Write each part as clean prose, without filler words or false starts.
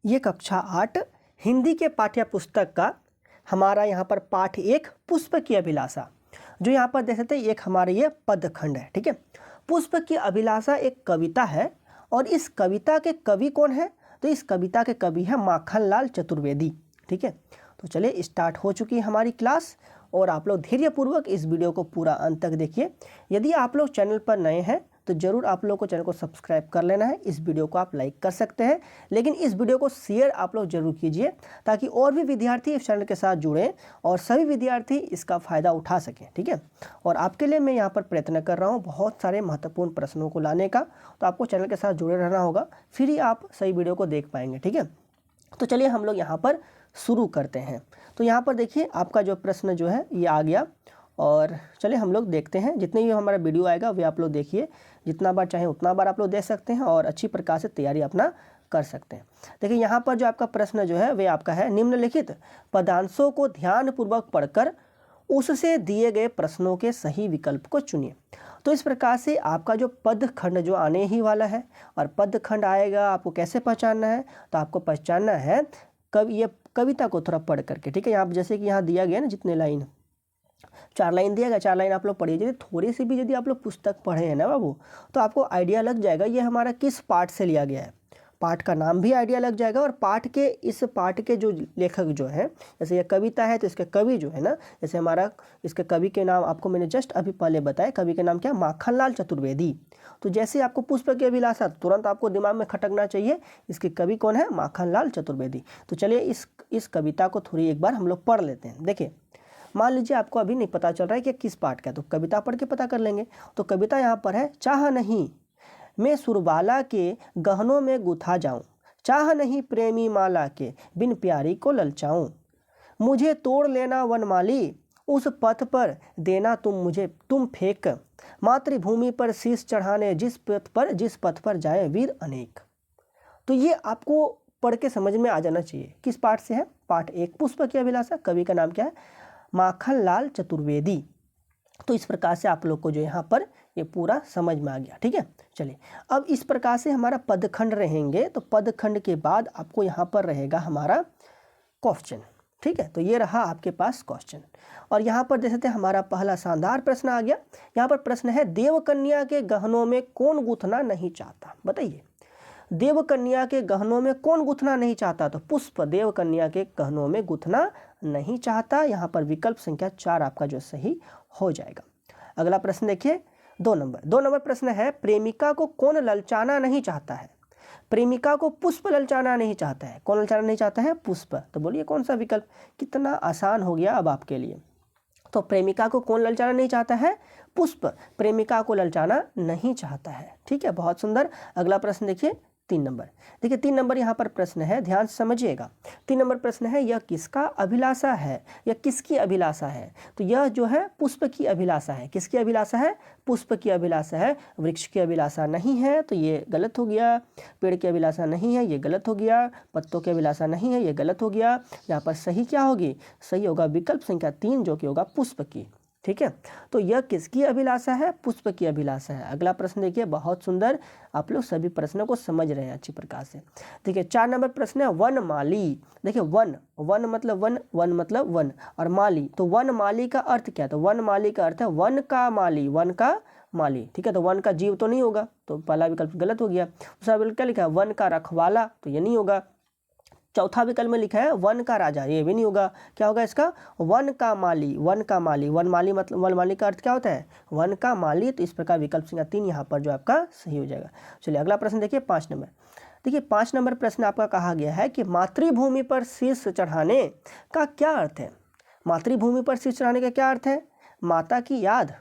ये कक्षा 8 हिंदी के पाठ्य पुस्तक का हमारा यहाँ पर पाठ 1 पुष्प की अभिलाषा, जो यहाँ पर देख सकते हैं एक हमारे ये पदखंड है। ठीक है, पुष्प की अभिलाषा एक कविता है और इस कविता के कवि कौन है? तो इस कविता के कवि है माखनलाल चतुर्वेदी। ठीक है, तो चलिए स्टार्ट हो चुकी है हमारी क्लास और आप लोग धैर्यपूर्वक इस वीडियो को पूरा अंत तक देखिए। यदि आप लोग चैनल पर नए हैं तो ज़रूर आप लोग को चैनल को सब्सक्राइब कर लेना है। इस वीडियो को आप लाइक कर सकते हैं, लेकिन इस वीडियो को शेयर आप लोग जरूर कीजिए ताकि और भी विद्यार्थी इस चैनल के साथ जुड़ें और सभी विद्यार्थी इसका फ़ायदा उठा सकें। ठीक है, और आपके लिए मैं यहाँ पर प्रयत्न कर रहा हूँ बहुत सारे महत्वपूर्ण प्रश्नों को लाने का, तो आपको चैनल के साथ जुड़े रहना होगा, फिर ही आप सही वीडियो को देख पाएंगे। ठीक है, तो चलिए हम लोग यहाँ पर शुरू करते हैं। तो यहाँ पर देखिए आपका जो प्रश्न जो है ये आ गया और चलिए हम लोग देखते हैं। जितने भी हमारा वीडियो आएगा वे आप लोग देखिए, जितना बार चाहें उतना बार आप लोग देख सकते हैं और अच्छी प्रकार से तैयारी अपना कर सकते हैं। देखिए यहाँ पर जो आपका प्रश्न जो है वे आपका है, निम्नलिखित पदांशों को ध्यानपूर्वक पढ़कर उससे दिए गए प्रश्नों के सही विकल्प को चुनिए। तो इस प्रकार से आपका जो पदखंड जो आने ही वाला है और पदखंड आएगा, आपको कैसे पहचानना है? तो आपको पहचानना है ये कविता को थोड़ा पढ़ करके। ठीक है, यहाँ जैसे कि यहाँ दिया गया ना, जितने लाइन 4 लाइन दिया गया, 4 लाइन आप लोग पढ़िए। यदि थोड़ी सी भी यदि आप लोग पुस्तक पढ़े हैं ना बाबू, तो आपको आइडिया लग जाएगा ये हमारा किस पाठ से लिया गया है। पाठ का नाम भी आइडिया लग जाएगा और पाठ के इस पाठ के जो लेखक जो हैं, जैसे ये कविता है तो इसके कवि जो है ना, जैसे हमारा इसके कवि के नाम आपको मैंने जस्ट अभी पहले बताया, कवि के नाम क्या? माखनलाल चतुर्वेदी। तो जैसे आपको पुष्प की अभिलाषा, तुरंत आपको दिमाग में खटकना चाहिए इसके कवि कौन है? माखनलाल चतुर्वेदी। तो चलिए इस कविता को थोड़ी एक बार हम लोग पढ़ लेते हैं। देखिए, मान लीजिए आपको अभी नहीं पता चल रहा है कि किस पाठ का है, तो कविता पढ़ के पता कर लेंगे। तो कविता यहाँ पर है, चाह नहीं मैं सुरबाला के गहनों में गुथा जाऊं, चाह नहीं प्रेमी माला के बिन प्यारी को ललचाऊं, मुझे तोड़ लेना वनमाली उस पथ पर देना तुम फेंक, मातृभूमि पर शीश चढ़ाने जिस पथ पर जाए वीर अनेक। तो ये आपको पढ़ के समझ में आ जाना चाहिए किस पाठ से है? पाठ 1 पुष्प की अभिलाषा। कवि का नाम क्या है? माखनलाल चतुर्वेदी। तो इस प्रकार से आप लोग को जो यहाँ पर ये पूरा समझ में आ गया। ठीक है, चलिए अब इस प्रकार से हमारा पदखंड रहेंगे। तो पदखंड के बाद आपको यहाँ पर रहेगा हमारा क्वेश्चन। ठीक है, तो ये रहा आपके पास क्वेश्चन और यहाँ पर देख सकते हैं हमारा पहला शानदार प्रश्न आ गया। यहाँ पर प्रश्न है, देवकन्या के गहनों में कौन गूंथना नहीं चाहता? बताइए, देवकन्या के गहनों में कौन गूंथना नहीं चाहता? तो पुष्प देवकन्या के गहनों में गूंथना नहीं चाहता। यहाँ पर विकल्प संख्या 4 आपका जो सही हो जाएगा। अगला प्रश्न देखिए, 2 नंबर प्रश्न है, प्रेमिका को कौन ललचाना नहीं चाहता है? प्रेमिका को पुष्प ललचाना नहीं चाहता है। कौन ललचाना नहीं चाहता है? पुष्प। तो बोलिए कौन सा विकल्प? कितना आसान हो गया अब आपके लिए। तो प्रेमिका को कौन ललचाना नहीं चाहता है? पुष्प प्रेमिका को ललचाना नहीं चाहता है। ठीक है, बहुत सुंदर। अगला प्रश्न देखिए, 3 नंबर। देखिए 3 नंबर यहाँ पर प्रश्न है, ध्यान से समझिएगा। 3 नंबर प्रश्न है, यह किसका अभिलाषा है? यह किसकी अभिलाषा है? तो यह जो है पुष्प की अभिलाषा है। किसकी अभिलाषा है? पुष्प की अभिलाषा है। वृक्ष की अभिलाषा नहीं है, तो ये गलत हो गया। पेड़ की अभिलाषा नहीं है, ये गलत हो गया। पत्तों की अभिलाषा नहीं है, ये गलत हो गया। यहाँ पर सही क्या होगी? सही होगा विकल्प संख्या 3, जो कि होगा पुष्प की। ठीक है, तो यह किसकी अभिलाषा है? पुष्प की अभिलाषा है। अगला प्रश्न देखिए, बहुत सुंदर, आप लोग सभी प्रश्नों को समझ रहे हैं अच्छी प्रकार से। देखिए 4 नंबर प्रश्न है, वनमाली। देखिए वन मतलब वन मतलब वन और माली, तो वनमाली का अर्थ क्या है? तो वनमाली का अर्थ है वन का माली, वन का माली। ठीक है, तो वन का जीव तो नहीं होगा, तो पहला विकल्प गलत हो गया। दूसरा विकल्प क्या लिखा है? वन का रखवाला, तो ये नहीं होगा। चौथा विकल्प में लिखा है वन का राजा, ये भी नहीं होगा। क्या होगा इसका? वन का माली, वन का माली। वन माली मतलब वन माली का अर्थ क्या होता है? वन का माली। तो इस प्रकार विकल्प संख्या 3 यहाँ पर जो आपका सही हो जाएगा। चलिए अगला प्रश्न देखिए, 5 नंबर। देखिए 5 नंबर प्रश्न आपका कहा गया है कि मातृभूमि पर शीश चढ़ाने का क्या अर्थ है? मातृभूमि पर शीश चढ़ाने का क्या अर्थ है? माता की याद।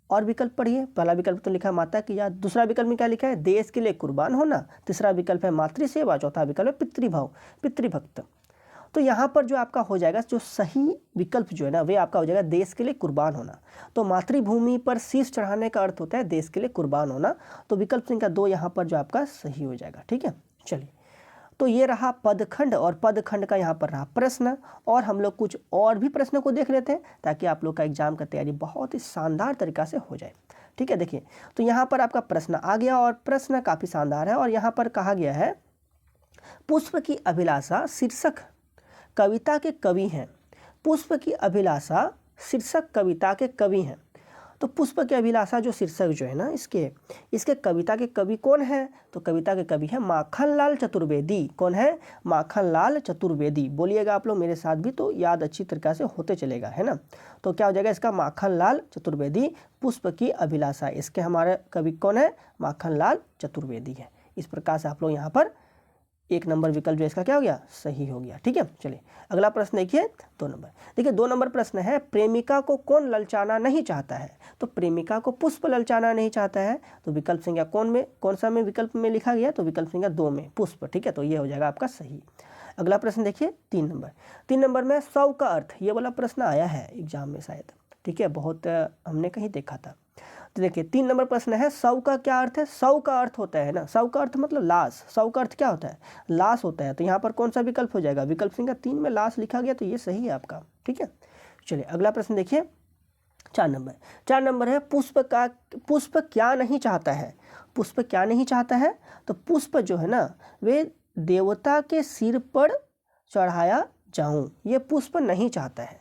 और विकल्प पढ़िए, पहला विकल्प तो लिखा है माता की याद, दूसरा विकल्प में क्या लिखा है? देश के लिए कुर्बान होना, तीसरा विकल्प है मातृ सेवा, चौथा विकल्प है पितृभाव, पितृभक्त। तो यहाँ पर जो आपका हो जाएगा, जो सही विकल्प जो है ना, वे आपका हो जाएगा देश के लिए कुर्बान होना। तो मातृभूमि पर शीश चढ़ाने का अर्थ होता है देश के लिए कुर्बान होना। तो विकल्प संख्या 2 यहाँ पर जो आपका सही हो जाएगा। ठीक है, चलिए तो ये रहा पदखंड और पदखंड का यहाँ पर रहा प्रश्न। और हम लोग कुछ और भी प्रश्नों को देख लेते हैं ताकि आप लोग का एग्जाम का तैयारी बहुत ही शानदार तरीका से हो जाए। ठीक है, देखिए तो यहाँ पर आपका प्रश्न आ गया और प्रश्न काफ़ी शानदार है और यहाँ पर कहा गया है पुष्प की अभिलाषा शीर्षक कविता के कवि हैं। पुष्प की अभिलाषा शीर्षक कविता के कवि हैं। तो पुष्प की अभिलाषा जो शीर्षक जो है ना इसके कविता के कवि कौन है? तो कविता के कवि है माखनलाल चतुर्वेदी। कौन है? माखनलाल चतुर्वेदी। बोलिएगा आप लोग मेरे साथ भी, तो याद अच्छी तरीक़ा से होते चलेगा, है ना। तो क्या हो जाएगा इसका? माखनलाल चतुर्वेदी, पुष्प की अभिलाषा। इसके हमारे कवि कौन है? माखनलाल चतुर्वेदी है। इस प्रकार से आप लोग यहाँ पर 1 नंबर विकल्प जो इसका क्या हो गया? सही हो गया। ठीक है, चलिए अगला प्रश्न देखिए 2 नंबर। देखिए 2 नंबर प्रश्न है, प्रेमिका को कौन ललचाना नहीं चाहता है? तो प्रेमिका को पुष्प ललचाना नहीं चाहता है। तो विकल्प संख्या कौन सा में विकल्प में लिखा गया? तो विकल्प संख्या 2 में पुष्प। ठीक है, तो ये हो जाएगा आपका सही। अगला प्रश्न देखिए 3 नंबर। 3 नंबर में सौ का अर्थ, ये वाला प्रश्न आया है एग्जाम में शायद। ठीक है, बहुत हमने कहीं देखा था। तो देखिए 3 नंबर प्रश्न है, सौ का क्या अर्थ है? सौ का अर्थ होता है ना, सौ का अर्थ मतलब लाश। सौ का अर्थ क्या होता है? लाश होता है। तो यहाँ पर कौन सा विकल्प हो जाएगा? विकल्प संख्या 3 में लाश लिखा गया, तो ये सही है आपका। ठीक है, चलिए अगला प्रश्न देखिए 4 नंबर। 4 नंबर है, पुष्प क्या नहीं चाहता है? पुष्प क्या नहीं चाहता है? तो पुष्प जो है ना वे देवता के सिर पर चढ़ाया जाऊं, ये पुष्प नहीं चाहता है।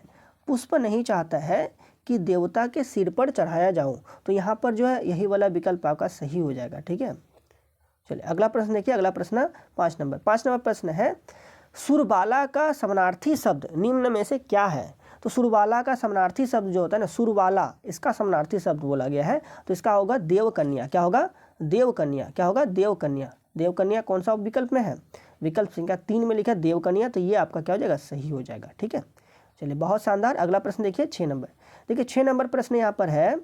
पुष्प नहीं चाहता है कि देवता के सिर पर चढ़ाया जाऊं। तो यहाँ पर जो है यही वाला विकल्प आपका सही हो जाएगा। ठीक है, चलिए अगला प्रश्न देखिए। अगला प्रश्न 5 नंबर। 5 नंबर प्रश्न है, सुरबाला का समानार्थी शब्द निम्न में से क्या है? तो सुरबाला का समानार्थी शब्द जो होता है ना, सुरबाला, इसका समानार्थी शब्द बोला गया है, तो इसका होगा देवकन्या। क्या होगा? देवकन्या। क्या होगा? देवकन्या। देवकन्या कौन सा विकल्प में है? विकल्प संख्या 3 में लिखा है देवकन्या, तो ये आपका क्या हो जाएगा? सही हो जाएगा। ठीक है, चलिए बहुत शानदार। अगला प्रश्न देखिए 6 नंबर। देखिए 6 नंबर प्रश्न यहाँ पर है,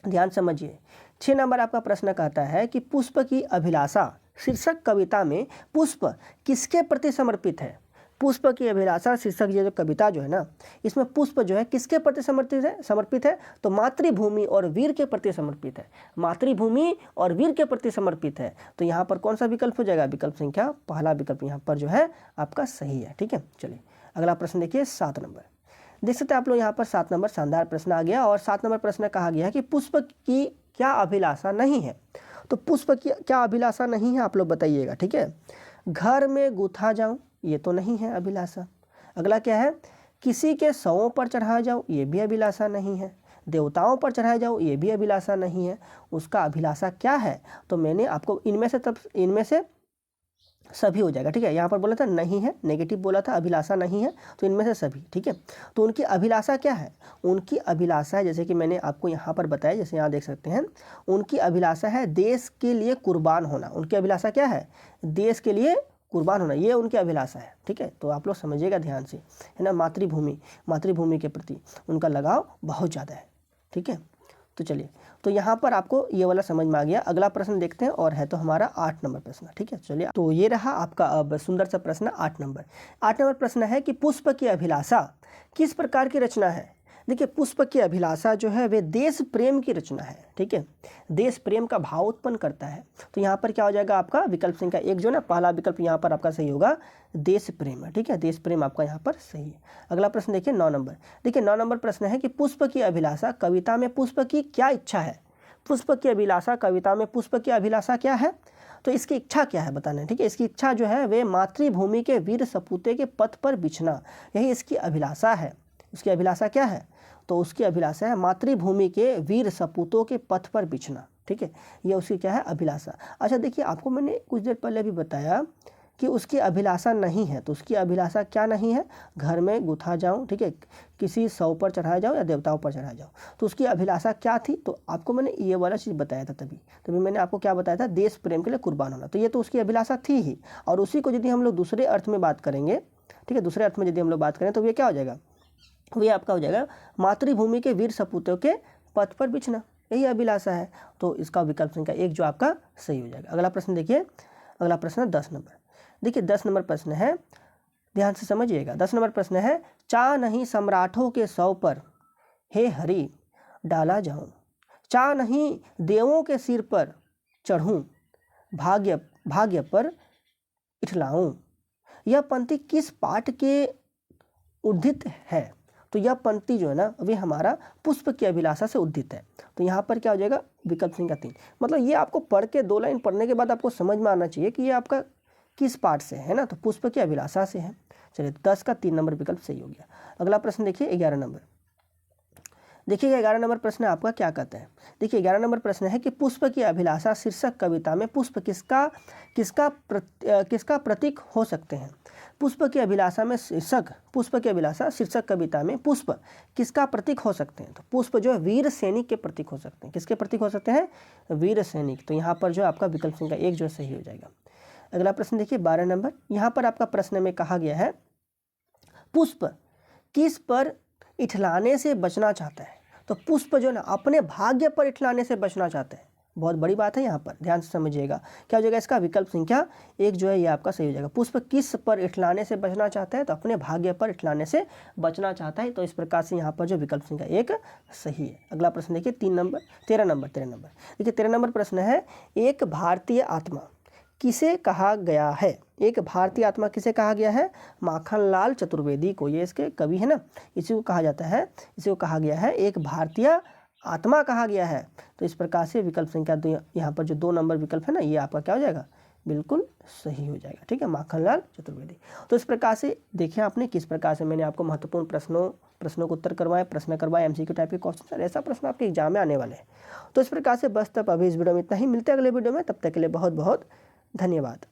ध्यान समझिए। 6 नंबर आपका प्रश्न कहता है कि पुष्प की अभिलाषा शीर्षक कविता में पुष्प किसके प्रति समर्पित है? पुष्प की अभिलाषा शीर्षक ये जो कविता जो है ना, इसमें पुष्प जो है किसके प्रति समर्पित है? तो मातृभूमि और वीर के प्रति समर्पित है। मातृभूमि और वीर के प्रति समर्पित है। तो यहाँ पर कौन सा विकल्प हो जाएगा? विकल्प संख्या पहला विकल्प यहाँ पर जो है आपका सही है। ठीक है, चलिए अगला प्रश्न देखिए 7 नंबर। देख सकते हैं आप लोग यहाँ पर 7 नंबर शानदार प्रश्न आ गया। और 7 नंबर प्रश्न कहा गया है कि पुष्प की क्या अभिलाषा नहीं है? तो पुष्प की क्या अभिलाषा नहीं है, आप लोग बताइएगा। ठीक है, घर में गुथा जाऊं, ये तो नहीं है अभिलाषा। अगला क्या है? किसी के शवों पर चढ़ाया जाऊं, ये भी अभिलाषा नहीं है। देवताओं पर चढ़ाया जाऊं, ये भी अभिलाषा नहीं है। उसका अभिलाषा क्या है? तो मैंने आपको इनमें से सभी हो जाएगा। ठीक है, यहाँ पर बोला था नहीं है, नेगेटिव बोला था, अभिलाषा नहीं है, तो इनमें से सभी। ठीक है, तो उनकी अभिलाषा क्या है? उनकी अभिलाषा है, जैसे कि मैंने आपको यहाँ पर बताया, जैसे यहाँ देख सकते हैं, उनकी अभिलाषा है देश के लिए कुर्बान होना। उनकी अभिलाषा क्या है? देश के लिए कुर्बान होना, ये उनकी अभिलाषा है। ठीक है, तो आप लोग समझिएगा ध्यान से, है ना। मातृभूमि के प्रति उनका लगाव बहुत ज़्यादा है। ठीक है, तो चलिए, तो यहाँ पर आपको ये वाला समझ में आ गया। अगला प्रश्न देखते हैं, और है तो हमारा 8 नंबर प्रश्न। ठीक है, चलिए, तो ये रहा आपका अब सुंदर सा प्रश्न 8 नंबर। 8 नंबर प्रश्न है कि पुष्प की अभिलाषा किस प्रकार की रचना है? देखिए पुष्प की अभिलाषा जो है वे देश प्रेम की रचना है। ठीक है, देश प्रेम का भाव उत्पन्न करता है। तो यहाँ पर क्या हो जाएगा आपका? विकल्प संख्या 1 जो ना, पहला विकल्प यहाँ पर आपका सही होगा, देश प्रेम। ठीक है, देश प्रेम आपका यहाँ पर सही है। अगला प्रश्न देखिए 9 नंबर। देखिए 9 नंबर प्रश्न है कि पुष्प की अभिलाषा कविता में पुष्प की क्या इच्छा है? पुष्प की अभिलाषा कविता में पुष्प की अभिलाषा क्या है? तो इसकी इच्छा क्या है बताना है। ठीक है, इसकी इच्छा जो है वे मातृभूमि के वीर सपूते के पथ पर बिछना, यही इसकी अभिलाषा है। उसकी अभिलाषा क्या है? तो उसकी अभिलाषा है मातृभूमि के वीर सपूतों के पथ पर बिछना। ठीक है, ये उसकी क्या है? अभिलाषा। अच्छा देखिए, आपको मैंने कुछ देर पहले भी बताया कि उसकी अभिलाषा नहीं है। तो उसकी अभिलाषा क्या नहीं है? घर में गुथा जाऊं, ठीक है, किसी शव पर चढ़ाया जाऊं या देवताओं पर चढ़ाया जाऊं। तो उसकी अभिलाषा क्या थी? तो आपको मैंने ये वाला चीज़ बताया था तभी मैंने आपको क्या बताया था? देश प्रेम के लिए कुर्बान होना। तो ये तो उसकी अभिलाषा थी ही। और उसी को यदि हम लोग दूसरे अर्थ में बात करेंगे, ठीक है, दूसरे अर्थ में यदि हम लोग बात करें तो ये क्या हो जाएगा? ये आपका हो जाएगा मातृभूमि के वीर सपूतों के पथ पर बिछना, यही अभिलाषा है। तो इसका विकल्प संख्या 1 जो आपका सही हो जाएगा। अगला प्रश्न देखिए, अगला प्रश्न 10 नंबर। देखिए 10 नंबर प्रश्न है, ध्यान से समझिएगा। 10 नंबर प्रश्न है, चा नहीं सम्राटों के शव पर हे हरि डाला जाऊं, चा नहीं देवों के सिर पर चढ़ूं, भाग्य पर इठलाऊं। यह पंक्ति किस पाठ के उद्धृत है? तो यह पंक्ति जो है ना, वे हमारा पुष्प की अभिलाषा से उद्धृत है। तो यहाँ पर क्या हो जाएगा? विकल्प संख्या 3। मतलब ये आपको पढ़ के 2 लाइन पढ़ने के बाद आपको समझ में आना चाहिए कि ये आपका किस पार्ट से है ना, तो पुष्प की अभिलाषा से है। चलिए 10 का 3 नंबर विकल्प सही हो गया। अगला प्रश्न देखिए 11 नंबर। देखिए 11 नंबर प्रश्न आपका क्या कहता है। देखिए 11 नंबर प्रश्न है कि पुष्प की अभिलाषा शीर्षक कविता में पुष्प किसका प्रतीक हो सकते हैं। पुष्प की अभिलाषा में पुष्प की अभिलाषा शीर्षक कविता में पुष्प किसका प्रतीक हो सकते हैं। तो पुष्प जो है वीर सैनिक के प्रतीक हो सकते हैं। किसके प्रतीक हो सकते हैं, वीर सैनिक। तो यहाँ पर जो आपका विकल्प संख्या 1 जो सही हो जाएगा। अगला प्रश्न देखिए 12 नंबर। यहाँ पर आपका प्रश्न में कहा गया है पुष्प किस पर इठलाने से बचना चाहता है। तो पुष्प जो ना अपने भाग्य पर इठलाने से बचना चाहता है। बहुत बड़ी बात है, यहाँ पर ध्यान से समझिएगा। क्या हो जाएगा इसका विकल्प संख्या 1 जो है ये आपका सही हो जाएगा। पुष्प किस पर इठलाने से बचना चाहता है, तो अपने भाग्य पर इठलाने से बचना चाहता है। तो इस प्रकार से यहाँ पर जो विकल्प संख्या 1 सही है। अगला प्रश्न देखिए 13 नंबर। देखिए 13 नंबर प्रश्न है एक भारतीय आत्मा किसे कहा गया है। एक भारतीय आत्मा किसे कहा गया है, माखनलाल चतुर्वेदी को। ये इसके कवि है ना, इसी को कहा जाता है, इसी को कहा गया है एक भारतीय आत्मा कहा गया है। तो इस प्रकार से विकल्प संख्या यहाँ पर जो 2 नंबर विकल्प है ना ये आपका क्या हो जाएगा, बिल्कुल सही हो जाएगा। ठीक है, माखनलाल चतुर्वेदी। तो इस प्रकार से देखिए आपने किस प्रकार से मैंने आपको महत्वपूर्ण प्रश्नों को उत्तर करवाए, प्रश्न करवाए, MCQ टाइप के क्वेश्चन, ऐसा प्रश्न आपके एग्जाम में आने वाले हैं। तो इस प्रकार से बस तब अभी इस वीडियो में इतना ही। मिलते हैं अगले वीडियो में, तब तक के लिए बहुत बहुत धन्यवाद।